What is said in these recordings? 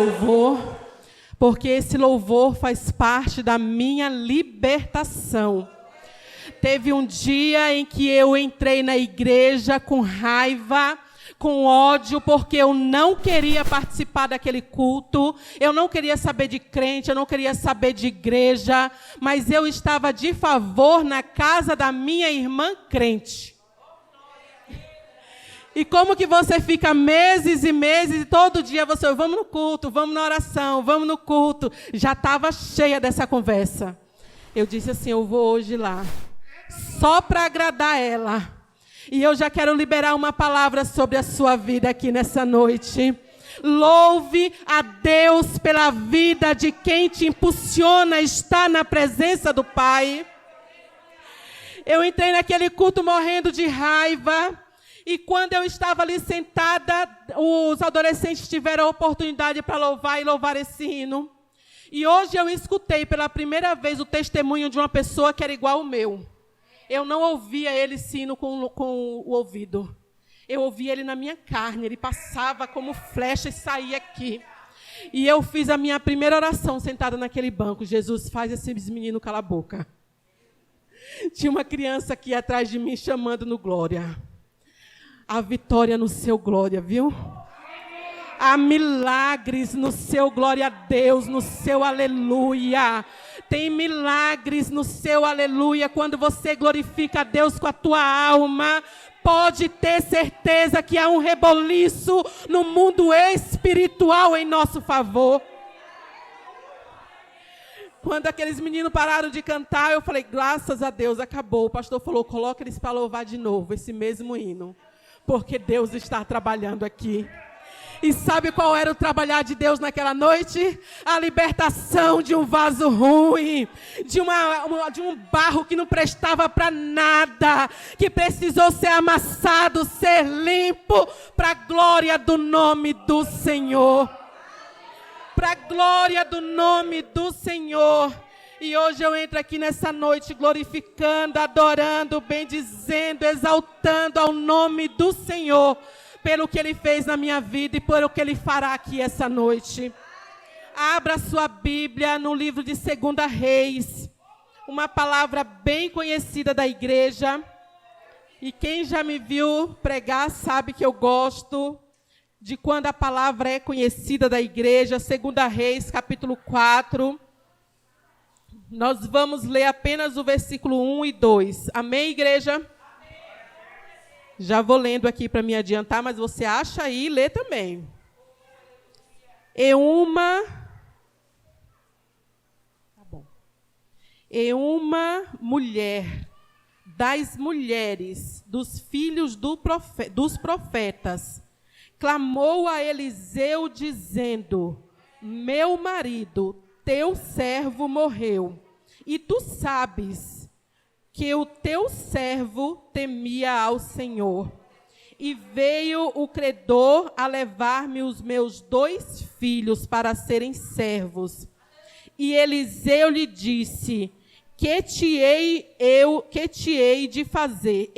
louvor, porque esse louvor faz parte da minha libertação. Teve um dia em que eu entrei na igreja com raiva, com ódio, porque eu não queria participar daquele culto, eu não queria saber de crente, eu não queria saber de igreja, mas eu estava de favor na casa da minha irmã crente. E como que você fica meses e meses, e todo dia você, vamos no culto, vamos na oração, vamos no culto. Já estava cheia dessa conversa. Eu disse assim, eu vou hoje lá, só para agradar ela. E eu já quero liberar uma palavra sobre a sua vida aqui nessa noite. Louve a Deus pela vida de quem te impulsiona a estar na presença do Pai. Eu entrei naquele culto morrendo de raiva. E quando eu estava ali sentada, os adolescentes tiveram a oportunidade para louvar e louvar esse hino. E hoje eu escutei pela primeira vez o testemunho de uma pessoa que era igual ao meu. Eu não ouvia ele sino com o ouvido. Eu ouvia ele na minha carne. Ele passava como flecha e saía aqui. E eu fiz a minha primeira oração sentada naquele banco. Jesus, faz esses meninos calar a boca. Tinha uma criança aqui atrás de mim chamando no glória. A vitória no seu glória, viu? Há milagres no seu glória a Deus, no seu aleluia. Tem milagres no seu aleluia. Quando você glorifica a Deus com a tua alma, pode ter certeza que há um reboliço no mundo espiritual em nosso favor. Quando aqueles meninos pararam de cantar, eu falei, graças a Deus, acabou. O pastor falou, coloca eles para louvar de novo esse mesmo hino. Porque Deus está trabalhando aqui. E sabe qual era o trabalhar de Deus naquela noite? A libertação de um vaso ruim, de um barro que não prestava para nada, que precisou ser amassado, ser limpo, para a glória do nome do Senhor. Para a glória do nome do Senhor. E hoje eu entro aqui nessa noite glorificando, adorando, bendizendo, exaltando ao nome do Senhor, pelo que Ele fez na minha vida e pelo que Ele fará aqui essa noite. Abra sua Bíblia no livro de 2 Reis, uma palavra bem conhecida da igreja. E quem já me viu pregar sabe que eu gosto de quando a palavra é conhecida da igreja. 2 Reis, capítulo 4. Nós vamos ler apenas o versículo 1 e 2. Amém, igreja? Amém. Já vou lendo aqui para me adiantar, mas você acha aí e lê também. E uma mulher das mulheres dos filhos dos profetas clamou a Eliseu dizendo, meu marido, teu servo morreu, e tu sabes que o teu servo temia ao Senhor. E veio o credor a levar-me os meus 2 filhos para serem servos. E Eliseu lhe disse, que te hei de fazer?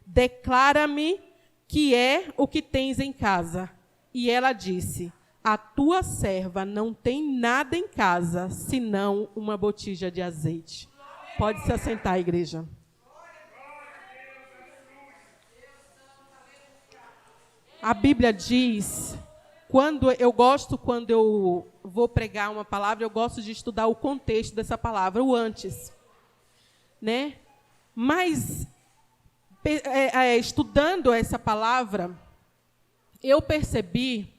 Declara-me que é o que tens em casa. E ela disse, a tua serva não tem nada em casa, senão uma botija de azeite. Pode se assentar, igreja. A Bíblia diz, quando eu vou pregar uma palavra, eu gosto de estudar o contexto dessa palavra, o antes, né? Mas, estudando essa palavra, eu percebi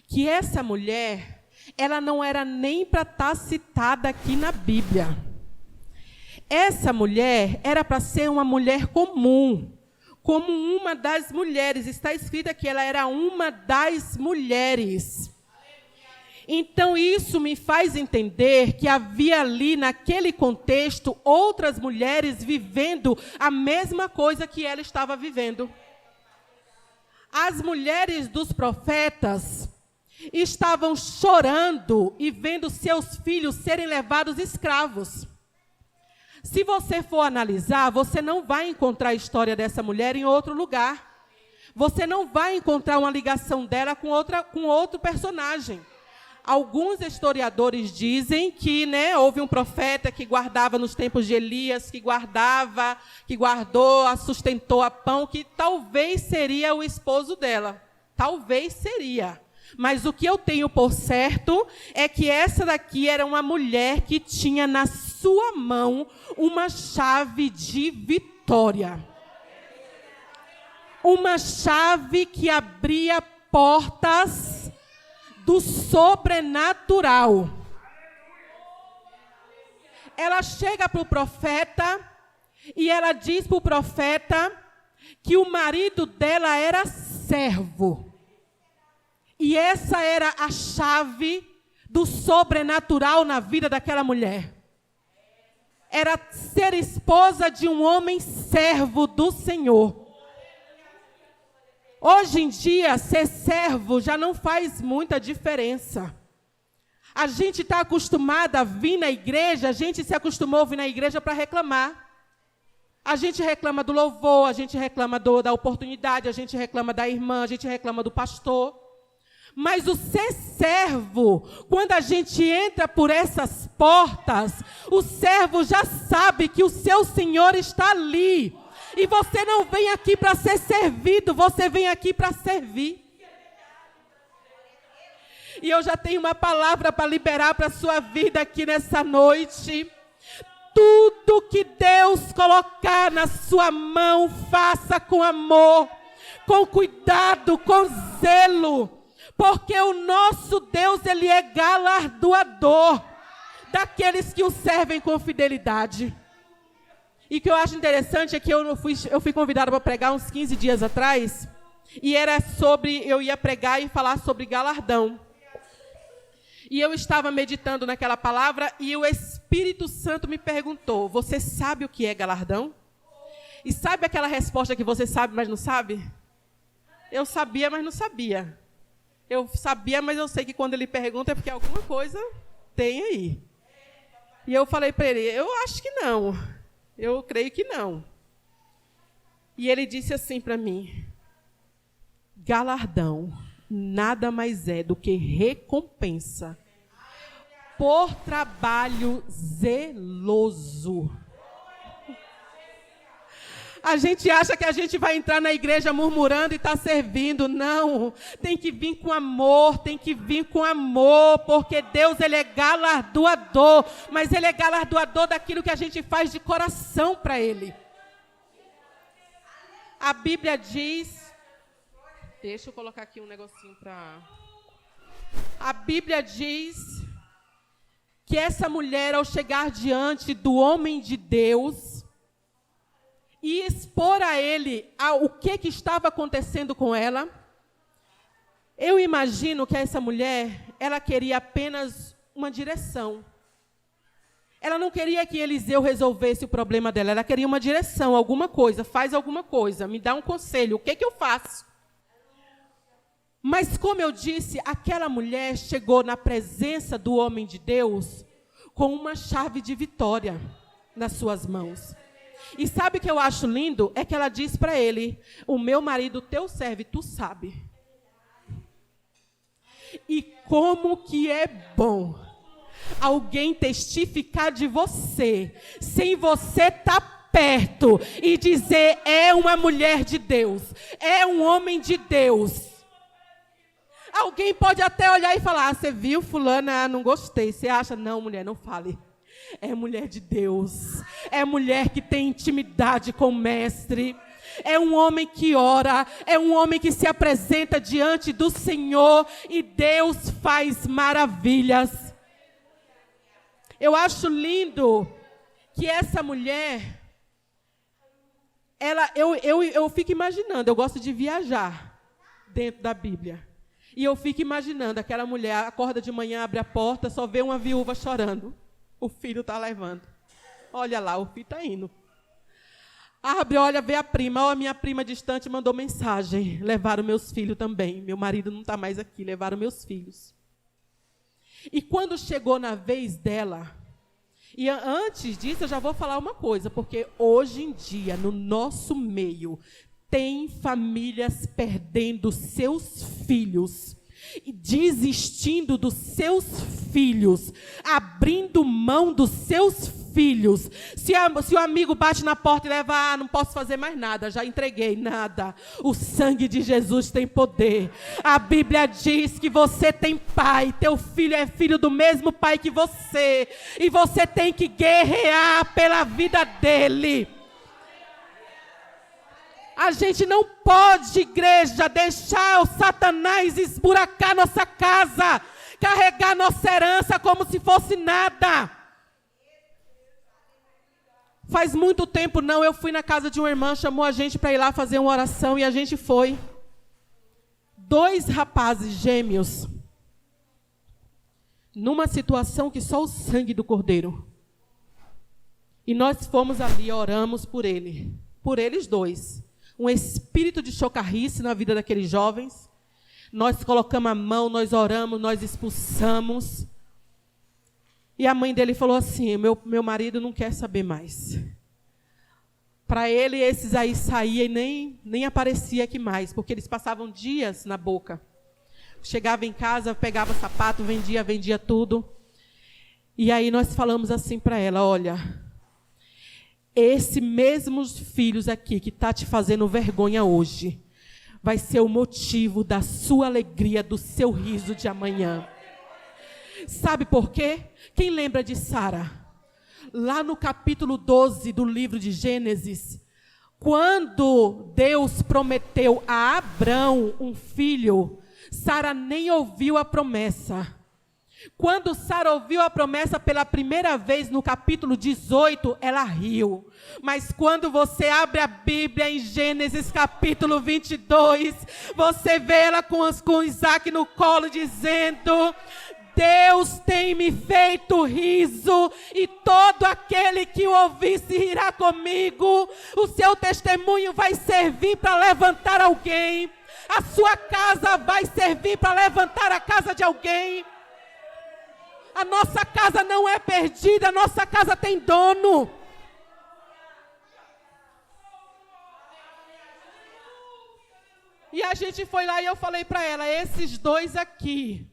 que essa mulher, ela não era nem para estar citada aqui na Bíblia. Essa mulher era para ser uma mulher comum, como uma das mulheres. Está escrito que ela era uma das mulheres. Então, isso me faz entender que havia ali, naquele contexto, outras mulheres vivendo a mesma coisa que ela estava vivendo. As mulheres dos profetas estavam chorando e vendo seus filhos serem levados escravos. Se você for analisar, você não vai encontrar a história dessa mulher em outro lugar. Você não vai encontrar uma ligação dela com outro personagem. Alguns historiadores dizem que, houve um profeta que guardava nos tempos de Elias, que guardou, sustentou a pão, que talvez seria o esposo dela. Talvez seria. Mas o que eu tenho por certo é que essa daqui era uma mulher que tinha na sua mão uma chave de vitória. Uma chave que abria portas do sobrenatural. Ela chega para o profeta e ela diz para o profeta que o marido dela era servo. E essa era a chave do sobrenatural na vida daquela mulher. Era ser esposa de um homem servo do Senhor. Hoje em dia, ser servo já não faz muita diferença. A gente está acostumada a vir na igreja, a gente se acostumou a vir na igreja para reclamar. A gente reclama do louvor, a gente reclama da oportunidade, a gente reclama da irmã, a gente reclama do pastor. Mas o ser servo, quando a gente entra por essas portas, o servo já sabe que o seu Senhor está ali. E você não vem aqui para ser servido, você vem aqui para servir. E eu já tenho uma palavra para liberar para a sua vida aqui nessa noite. Tudo que Deus colocar na sua mão, faça com amor, com cuidado, com zelo. Porque o nosso Deus, Ele é galardoador daqueles que o servem com fidelidade. E o que eu acho interessante é que eu fui convidada para pregar uns 15 dias atrás, e eu ia pregar e falar sobre galardão. E eu estava meditando naquela palavra, e o Espírito Santo me perguntou, você sabe o que é galardão? E sabe aquela resposta que você sabe, mas não sabe? Eu sabia, mas não sabia. Eu sabia, mas eu sei que quando ele pergunta é porque alguma coisa tem aí. E eu falei para ele, eu acho que não. Eu creio que não. E ele disse assim para mim, galardão nada mais é do que recompensa por trabalho zeloso. A gente acha que a gente vai entrar na igreja murmurando e está servindo. Não, tem que vir com amor, porque Deus, Ele é galardoador, mas Ele é galardoador daquilo que a gente faz de coração para Ele. A Bíblia diz, deixa eu colocar aqui um negocinho para... A Bíblia diz que essa mulher, ao chegar diante do homem de Deus, e expor a ele o que estava acontecendo com ela, eu imagino que essa mulher, ela queria apenas uma direção. Ela não queria que Eliseu resolvesse o problema dela, ela queria uma direção, alguma coisa, faz alguma coisa, me dá um conselho, o que eu faço? Mas, como eu disse, aquela mulher chegou na presença do homem de Deus com uma chave de vitória nas suas mãos. E sabe o que eu acho lindo? É que ela diz para ele, o meu marido teu serve, tu sabe. E como que é bom alguém testificar de você, sem você estar perto, e dizer, é uma mulher de Deus, é um homem de Deus. Alguém pode até olhar e falar, você viu fulana, não gostei. Você acha, não mulher, não fale. É mulher de Deus, é mulher que tem intimidade com o mestre, é um homem que ora, é um homem que se apresenta diante do Senhor e Deus faz maravilhas. Eu acho lindo que essa mulher, eu fico imaginando, eu gosto de viajar dentro da Bíblia, e eu fico imaginando aquela mulher, acorda de manhã, abre a porta, só vê uma viúva chorando. O filho está levando. Olha lá, o filho está indo. Abre, olha, vê a prima. Ó, a minha prima distante mandou mensagem. Levaram meus filhos também. Meu marido não está mais aqui. Levaram meus filhos. E quando chegou na vez dela... E antes disso, eu já vou falar uma coisa. Porque hoje em dia, no nosso meio, Tem famílias perdendo seus filhos, desistindo dos seus filhos, abrindo mão dos seus filhos. Se o amigo bate na porta e leva, não posso fazer mais nada, já entreguei, nada. O sangue de Jesus tem poder. A Bíblia diz que você tem pai, teu filho é filho do mesmo pai que você, e você tem que guerrear pela vida dele. A gente não pode, igreja, deixar o Satanás esburacar nossa casa, carregar nossa herança como se fosse nada. Faz muito tempo não, eu fui na casa de uma irmã, chamou a gente para ir lá fazer uma oração e a gente foi. 2 rapazes gêmeos, numa situação que só o sangue do Cordeiro. E nós fomos ali, oramos por eles 2. Um espírito de chocarrice na vida daqueles jovens. Nós colocamos a mão, nós oramos, nós expulsamos. E a mãe dele falou assim, meu marido não quer saber mais. Para ele, esses aí saíam e nem aparecia aqui mais, porque eles passavam dias na boca. Chegava em casa, pegava sapato, vendia tudo. E aí nós falamos assim para ela, olha, esse mesmos filhos aqui que está te fazendo vergonha hoje, vai ser o motivo da sua alegria, do seu riso de amanhã. Sabe por quê? Quem lembra de Sara? Lá no capítulo 12 do livro de Gênesis, quando Deus prometeu a Abrão um filho, Sara nem ouviu a promessa. Quando Sara ouviu a promessa pela primeira vez, no capítulo 18, ela riu. Mas quando você abre a Bíblia em Gênesis capítulo 22, você vê ela com Isaac no colo dizendo, Deus tem me feito riso, e todo aquele que o ouvir se rirá comigo. O seu testemunho vai servir para levantar alguém. A sua casa vai servir para levantar a casa de alguém. A nossa casa não é perdida, a nossa casa tem dono. E a gente foi lá e eu falei para ela, esses 2 aqui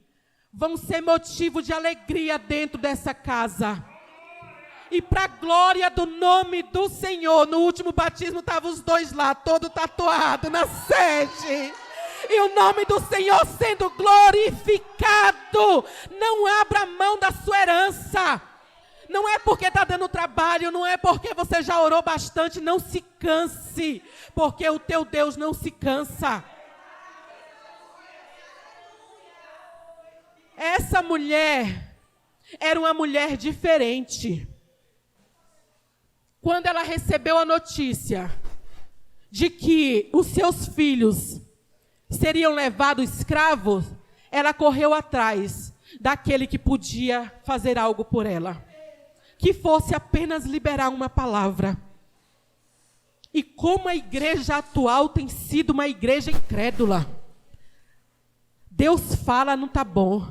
vão ser motivo de alegria dentro dessa casa. E para a glória do nome do Senhor, no último batismo estavam os 2 lá, todo tatuado na sede. E o nome do Senhor sendo glorificado. Não abra mão da sua herança. Não é porque está dando trabalho, não é porque você já orou bastante, não se canse. Porque o teu Deus não se cansa. Essa mulher era uma mulher diferente. Quando ela recebeu a notícia de que os seus filhos seriam levados escravos, ela correu atrás daquele que podia fazer algo por ela. Que fosse apenas liberar uma palavra. E como a igreja atual tem sido uma igreja incrédula. Deus fala, não está bom.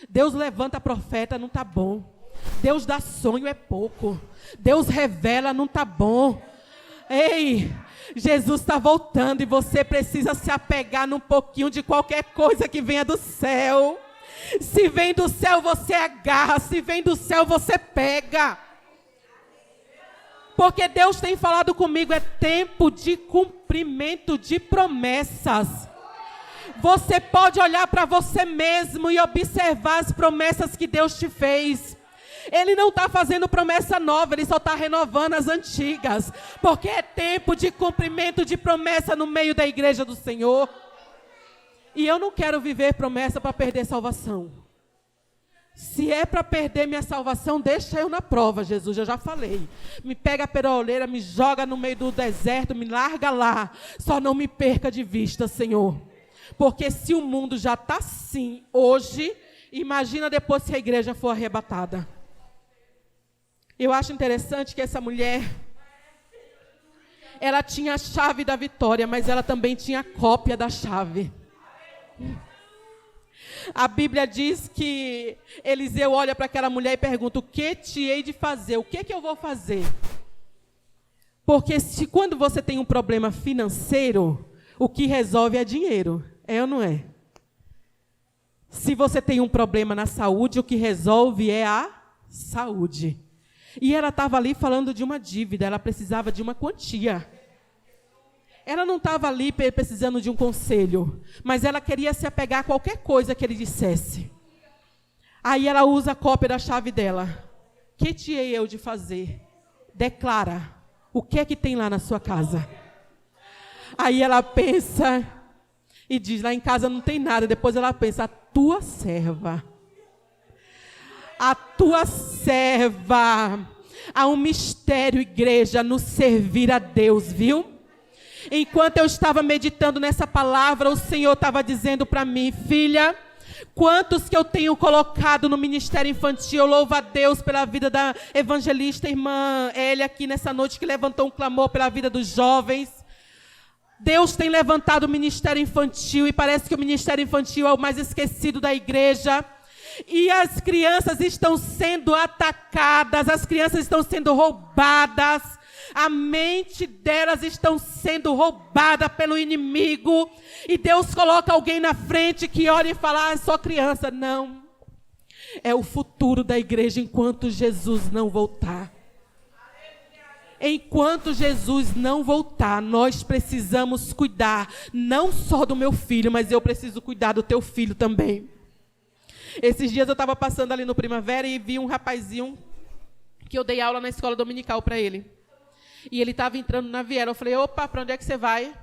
Deus levanta profeta, não está bom. Deus dá sonho, é pouco. Deus revela, não está bom. Ei, Jesus está voltando e você precisa se apegar num pouquinho de qualquer coisa que venha do céu. Se vem do céu, você agarra. Se vem do céu, você pega. Porque Deus tem falado comigo, é tempo de cumprimento de promessas. Você pode olhar para você mesmo e observar as promessas que Deus te fez. Ele não está fazendo promessa nova, Ele só está renovando as antigas. Porque é tempo de cumprimento de promessa no meio da igreja do Senhor. E eu não quero viver promessa para perder salvação. Se é para perder minha salvação, deixa eu na prova, Jesus, eu já falei. Me pega a peroleira, me joga no meio do deserto, me larga lá. Só não me perca de vista, Senhor. Porque se o mundo já está assim hoje, imagina depois se a igreja for arrebatada. Eu acho interessante que essa mulher, ela tinha a chave da vitória, mas ela também tinha a cópia da chave. A Bíblia diz que Eliseu olha para aquela mulher e pergunta, o que te hei de fazer? O que eu vou fazer? Porque quando você tem um problema financeiro, o que resolve é dinheiro. É ou não é? Se você tem um problema na saúde, o que resolve é a saúde. E ela estava ali falando de uma dívida, ela precisava de uma quantia. Ela não estava ali precisando de um conselho, mas ela queria se apegar a qualquer coisa que ele dissesse. Aí ela usa a cópia da chave dela. Que te hei eu de fazer? Declara. O que é que tem lá na sua casa? Aí ela pensa e diz, lá em casa não tem nada. Depois ela pensa, a tua serva. Há um mistério, igreja, no servir a Deus, viu? Enquanto eu estava meditando nessa palavra, o Senhor estava dizendo para mim, filha, quantos que eu tenho colocado no ministério infantil? Eu louvo a Deus pela vida da evangelista irmã Elia aqui nessa noite, que levantou um clamor pela vida dos jovens. Deus tem levantado o ministério infantil e parece que o ministério infantil é o mais esquecido da igreja. E as crianças estão sendo atacadas, as crianças estão sendo roubadas, a mente delas estão sendo roubada pelo inimigo. E Deus coloca alguém na frente que olha e fala, é só criança. Não, é o futuro da igreja enquanto Jesus não voltar. Enquanto Jesus não voltar, nós precisamos cuidar, não só do meu filho, mas eu preciso cuidar do teu filho também. Esses dias eu estava passando ali no Primavera e vi um rapazinho que eu dei aula na escola dominical para ele. E ele estava entrando na viela. Eu falei, opa, para onde é que você vai?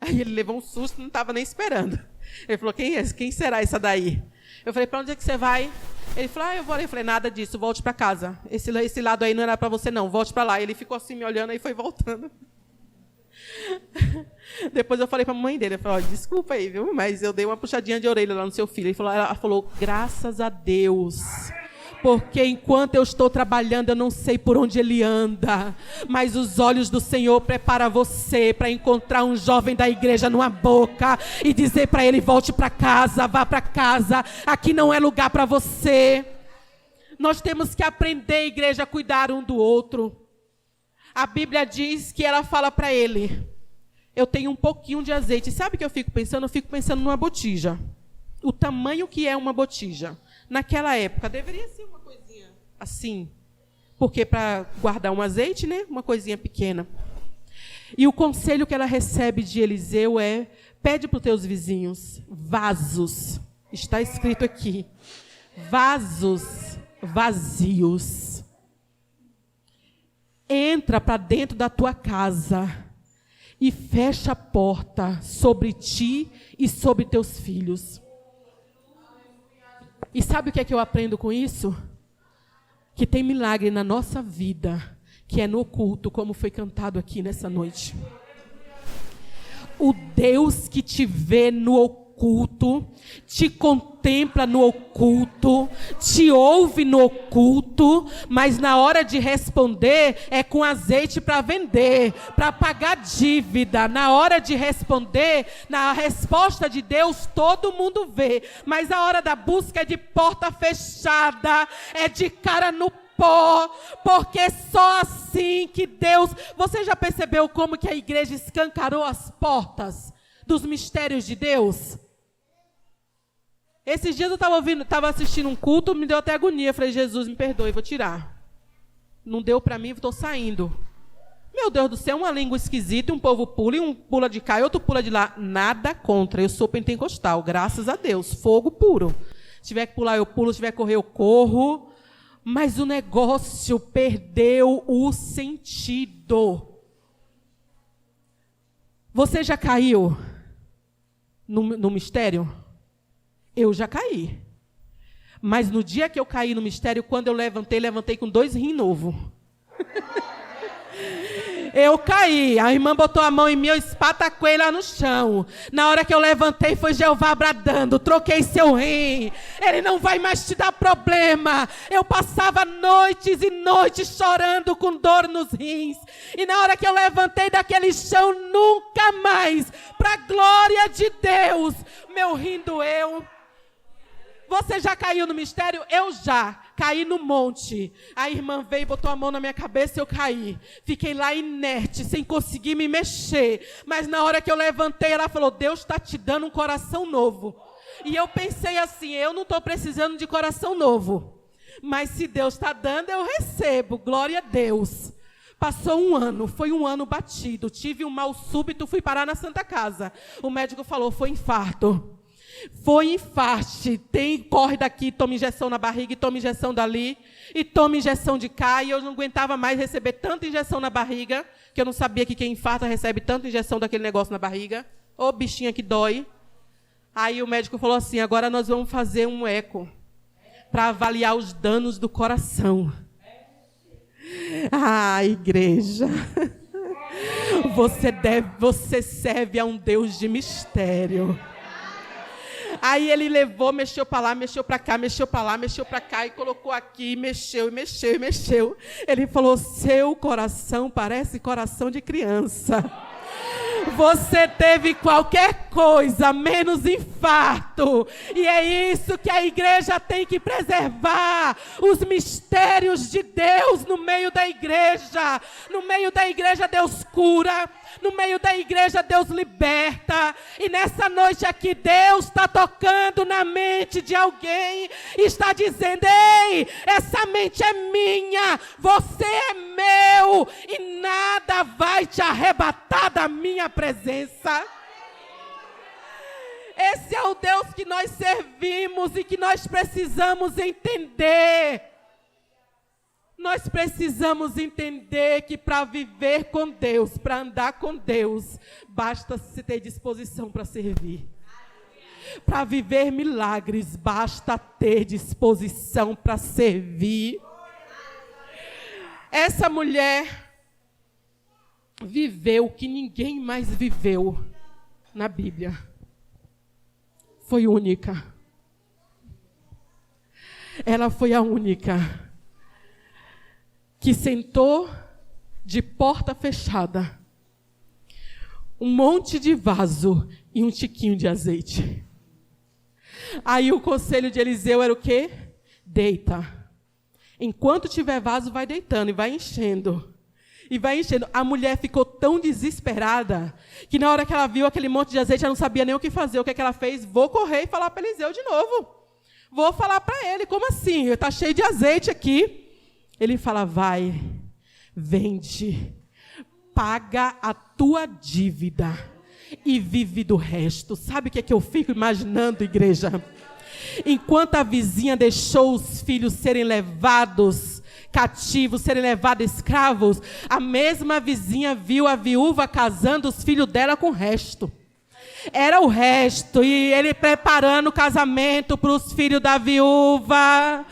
Aí ele levou um susto, não estava nem esperando. Ele falou, quem será essa daí? Eu falei, para onde é que você vai? Ele falou, eu vou ali. Eu falei, nada disso, volte para casa. Esse lado aí não era para você não, volte para lá. Ele ficou assim me olhando e foi voltando. Depois eu falei para a mãe dele, eu falei, desculpa aí, viu? Mas eu dei uma puxadinha de orelha lá no seu filho. Ela falou, graças a Deus. Porque enquanto eu estou trabalhando, eu não sei por onde ele anda. Mas os olhos do Senhor preparam você para encontrar um jovem da igreja numa boca e dizer para ele, volte para casa, vá para casa. Aqui não é lugar para você. Nós temos que aprender, igreja, a cuidar um do outro. A Bíblia diz que ela fala para ele, eu tenho um pouquinho de azeite. Sabe o que eu fico pensando? Eu fico pensando numa botija. O tamanho que é uma botija. Naquela época, deveria ser uma coisinha assim. Porque para guardar um azeite, né? Uma coisinha pequena. E o conselho que ela recebe de Eliseu é, pede para os teus vizinhos vasos. Está escrito aqui. Vasos vazios. Entra para dentro da tua casa e fecha a porta sobre ti e sobre teus filhos. E sabe o que é que eu aprendo com isso? Que tem milagre na nossa vida, que é no oculto, como foi cantado aqui nessa noite. O Deus que te vê no oculto, te contempla no oculto, te ouve no oculto, mas na hora de responder é com azeite para vender, para pagar dívida. Na hora de responder, na resposta de Deus, todo mundo vê, mas a hora da busca é de porta fechada, é de cara no pó, porque é só assim que Deus... Você já percebeu como que a igreja escancarou as portas dos mistérios de Deus? Esses dias eu estava assistindo um culto, me deu até agonia. Eu falei, Jesus, me perdoe, vou tirar. Não deu para mim, estou saindo. Meu Deus do céu, uma língua esquisita, um povo pula, e um pula de cá e outro pula de lá. Nada contra, eu sou pentecostal, graças a Deus, fogo puro. Se tiver que pular, eu pulo, se tiver que correr, eu corro. Mas o negócio perdeu o sentido. Você já caiu no mistério? Eu já caí. Mas no dia que eu caí no mistério, quando eu levantei com 2 rins novos. Eu caí, a irmã botou a mão em mim, eu espatacei lá no chão. Na hora que eu levantei, foi Jeová bradando, troquei seu rim, ele não vai mais te dar problema. Eu passava noites e noites chorando com dor nos rins. E na hora que eu levantei daquele chão, nunca mais, para a glória de Deus, meu rim doeu. Você já caiu no mistério? Eu já. caí no monte. A irmã veio e botou a mão na minha cabeça e eu caí. Fiquei lá inerte, sem conseguir me mexer. Mas na hora que eu levantei, ela falou, Deus está te dando um coração novo. E eu pensei assim, eu não estou precisando de coração novo. Mas se Deus está dando, eu recebo. Glória a Deus. Passou um ano, foi um ano batido. Tive um mal súbito, fui parar na Santa Casa. O médico falou, foi infarto. Foi infarte, corre daqui, toma injeção na barriga e toma injeção dali, e toma injeção de cá, e eu não aguentava mais receber tanta injeção na barriga, que eu não sabia que quem infarta recebe tanta injeção daquele negócio na barriga. Ô, bichinha que dói. Aí o médico falou assim, agora nós vamos fazer um eco, para avaliar os danos do coração. Ah, igreja, você serve a um Deus de mistério. Aí ele levou, mexeu para lá, mexeu para cá, mexeu para lá, mexeu para cá e colocou aqui, mexeu. Ele falou, seu coração parece coração de criança. Você teve qualquer coisa, menos infarto. E é isso que a igreja tem que preservar. Os mistérios de Deus no meio da igreja. No meio da igreja Deus cura. No meio da igreja Deus liberta. E nessa noite aqui Deus está tocando na mente de alguém. E está dizendo, ei, essa mente é minha. Você é meu. E nada vai te arrebatar da minha presença. Esse é o Deus que nós servimos e que nós precisamos entender. Nós precisamos entender que para viver com Deus, para andar com Deus, basta se ter disposição para servir. Para viver milagres, basta ter disposição para servir. Essa mulher viveu o que ninguém mais viveu na Bíblia. Foi única. Ela foi a única que sentou de porta fechada, um monte de vaso e um tiquinho de azeite. Aí o conselho de Eliseu era o quê? Deita. Enquanto tiver vaso, vai deitando e vai enchendo. E vai enchendo. A mulher ficou tão desesperada que na hora que ela viu aquele monte de azeite, ela não sabia nem o que fazer. O que é que ela fez? Vou correr e falar para Eliseu de novo. Vou falar para ele. Como assim? Está cheio de azeite aqui. Ele fala, vai, vende, paga a tua dívida e vive do resto. Sabe o que é que eu fico imaginando, igreja? Enquanto a vizinha deixou os filhos serem levados cativos, serem levados escravos, a mesma vizinha viu a viúva casando os filhos dela com o resto. Era o resto, e ele preparando o casamento para os filhos da viúva,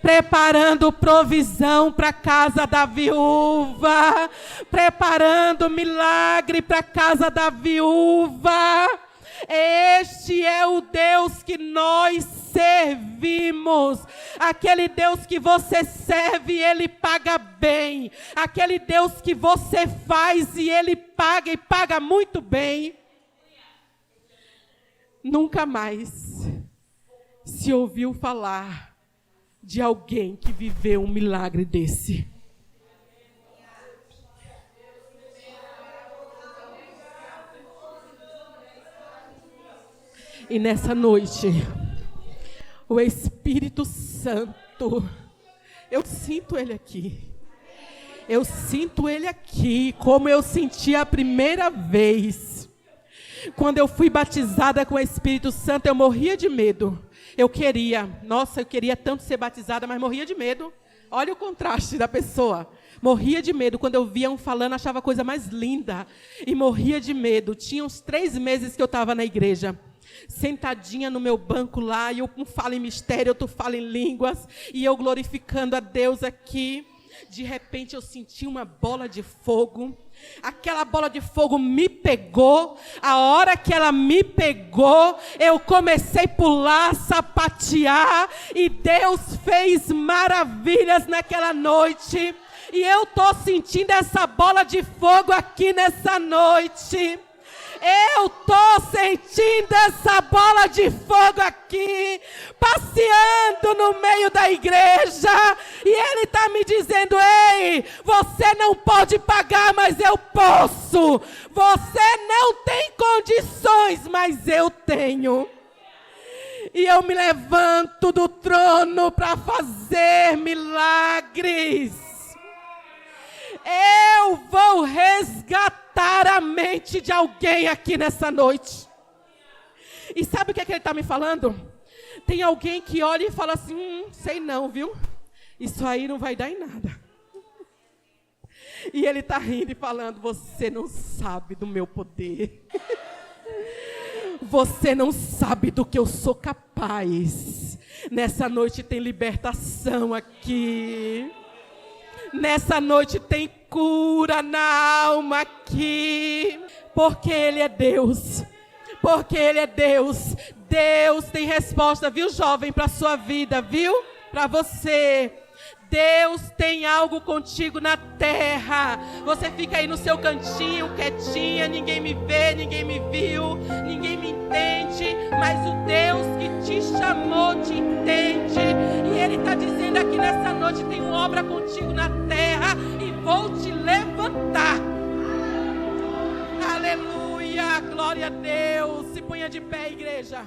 preparando provisão para a casa da viúva, preparando milagre para a casa da viúva. Este é o Deus que nós servimos. Aquele Deus que você serve, Ele paga bem. Aquele Deus que você faz e Ele paga, e paga muito bem. Nunca mais se ouviu falar de alguém que viveu um milagre desse. E nessa noite, o Espírito Santo, eu sinto Ele aqui. Eu sinto Ele aqui, como eu senti a primeira vez. Quando eu fui batizada com o Espírito Santo, eu morria de medo. Eu queria tanto ser batizada, mas morria de medo. Olha o contraste da pessoa. Morria de medo. Quando eu via um falando, achava a coisa mais linda. E morria de medo. Tinha uns 3 meses que eu estava na igreja, sentadinha no meu banco lá, e eu um falo em mistério, outro falo em línguas, e eu glorificando a Deus aqui. De repente eu senti uma bola de fogo. Aquela bola de fogo me pegou. A hora que ela me pegou, eu comecei a pular, sapatear, e Deus fez maravilhas naquela noite. E eu estou sentindo essa bola de fogo aqui nessa noite. Eu tô sentindo essa bola de fogo aqui, passeando no meio da igreja, e ele está me dizendo: ei, você não pode pagar, mas eu posso. Você não tem condições, mas eu tenho. E eu me levanto do trono para fazer milagres. Eu vou resgatar a mente de alguém aqui nessa noite. E sabe o que é que ele está me falando? Tem alguém que olha e fala assim: sei não, viu? Isso aí não vai dar em nada. E ele está rindo e falando: você não sabe do meu poder. Você não sabe do que eu sou capaz. Nessa noite tem libertação aqui. Nessa noite tem cura na alma aqui. Porque Ele é Deus. Porque Ele é Deus. Deus tem resposta, viu, jovem, para a sua vida, viu? Para você. Deus tem algo contigo na terra. Você fica aí no seu cantinho, quietinha, ninguém me vê, ninguém me viu, ninguém me entende, mas o Deus que te chamou te entende. E Ele está dizendo aqui nessa noite: tem uma obra contigo na terra e vou te levantar. Aleluia, glória a Deus. Se ponha de pé, igreja.